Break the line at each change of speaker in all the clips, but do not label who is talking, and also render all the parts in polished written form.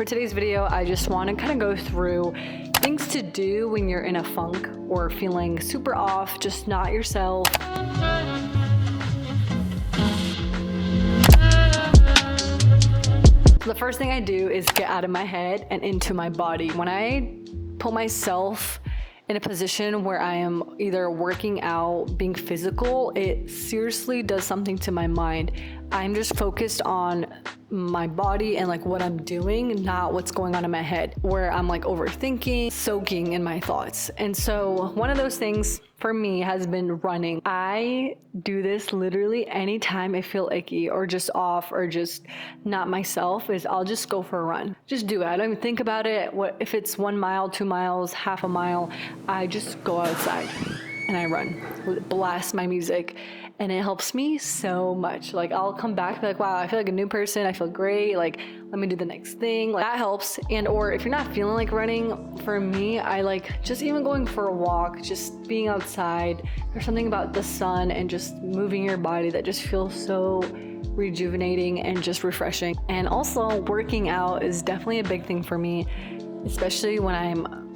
For today's video, I just want to kind of go through things to do when you're in a funk or feeling super off, just not yourself. The first thing I do is get out of my head and into my body. When I put myself in a position where I am either working out, being physical, it seriously does something to my mind. I'm just focused on my body and like what I'm doing, not what's going on in my head, where I'm like overthinking, soaking in my thoughts. And so one of those things for me has been running. I do this literally anytime I feel icky or just off or just not myself, is I'll just go for a run. Just do it. I don't even think about it. What if it's 1 mile, 2 miles, half a mile, I just go outside and I run, blast my music. And it helps me so much. Like I'll come back, be like, wow, I feel like a new person. I feel great. Like, let me do the next thing. Like that helps. And or if you're not feeling like running, for me, I like just even going for a walk, just being outside. There's something about the sun and just moving your body that just feels so rejuvenating and just refreshing. And also working out is definitely a big thing for me, especially when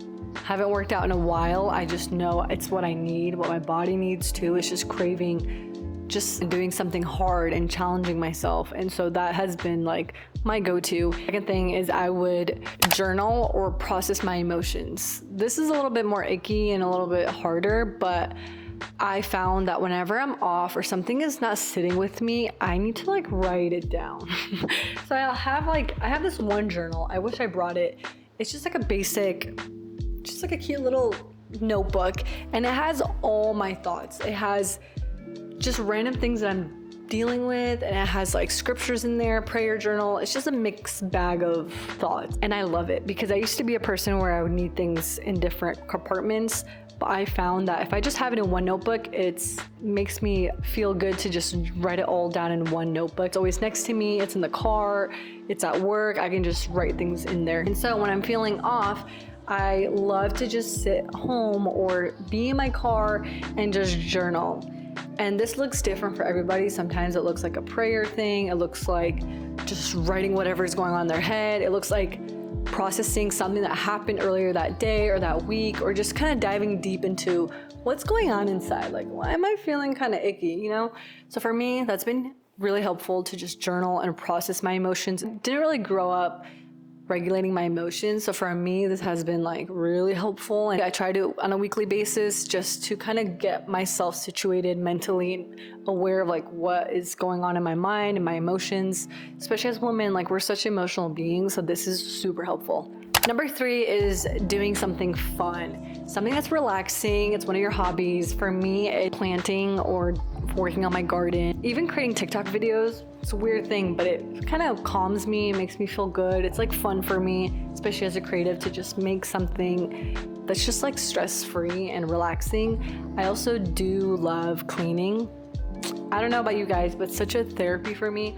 haven't worked out in a while. I just know it's what I need, what my body needs too. It's just craving just doing something hard and challenging myself. And so that has been like my go-to. Second thing is I would journal or process my emotions. This is a little bit more icky and a little bit harder, but I found that whenever I'm off or something is not sitting with me, I need to like write it down. So I have this one journal. I wish I brought it. It's just like a basic, just like a cute little notebook, and it has all my thoughts. It has just random things that I'm dealing with, and it has like scriptures in there, prayer journal. It's just a mixed bag of thoughts, and I love it because I used to be a person where I would need things in different compartments, but I found that if I just have it in one notebook, it makes me feel good to just write it all down in one notebook. It's always next to me, it's in the car, it's at work, I can just write things in there. And so when I'm feeling off, I love to just sit home or be in my car and just journal. And this looks different for everybody. Sometimes it looks like a prayer thing. It looks like just writing whatever's going on in their head. It looks like processing something that happened earlier that day or that week, or just kind of diving deep into what's going on inside. Like, why am I feeling kind of icky, you know? So for me, that's been really helpful to just journal and process my emotions. Didn't really grow up regulating my emotions, so for me this has been like really helpful, and I try to on a weekly basis just to kind of get myself situated mentally and aware of like what is going on in my mind and my emotions. Especially as women, like we're such emotional beings, so this is super helpful. Number 3 is doing something fun, something that's relaxing. It's one of your hobbies. For me, it's planting or working on my garden, even creating TikTok videos. It's a weird thing, but it kind of calms me, it makes me feel good. It's like fun for me, especially as a creative, to just make something that's just like stress-free and relaxing. I also do love cleaning. I don't know about you guys, but it's such a therapy for me.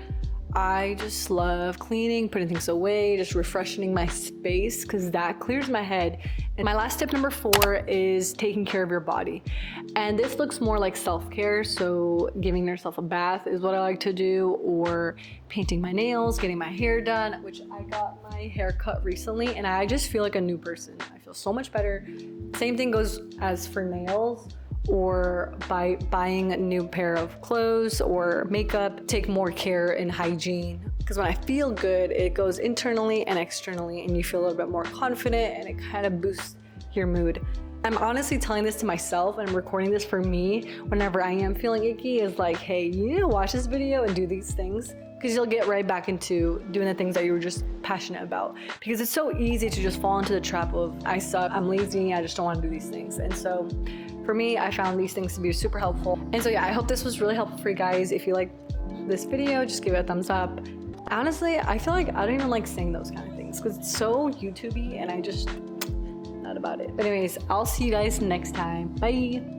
I just love cleaning, putting things away, just refreshing my space, because that clears my head. And my last tip, number 4, is taking care of your body. And this looks more like self-care, so giving yourself a bath is what I like to do, or painting my nails, getting my hair done, which I got my hair cut recently, and I just feel like a new person. I feel so much better. Same thing goes as for nails, or by buying a new pair of clothes or makeup. Take more care in hygiene, because when I feel good, it goes internally and externally, and you feel a little bit more confident, and it kind of boosts your mood. I'm honestly telling this to myself, and I'm recording this for me whenever I am feeling icky, is like, hey, you need to watch this video and do these things, because you'll get right back into doing the things that you were just passionate about. Because it's so easy to just fall into the trap of, I suck, I'm lazy, I just don't want to do these things. And so for me, I found these things to be super helpful. And so yeah, I hope this was really helpful for you guys. If you like this video, just give it a thumbs up. Honestly, I feel like I don't even like saying those kind of things because it's so YouTube-y, and I just, not about it. But anyways, I'll see you guys next time. Bye.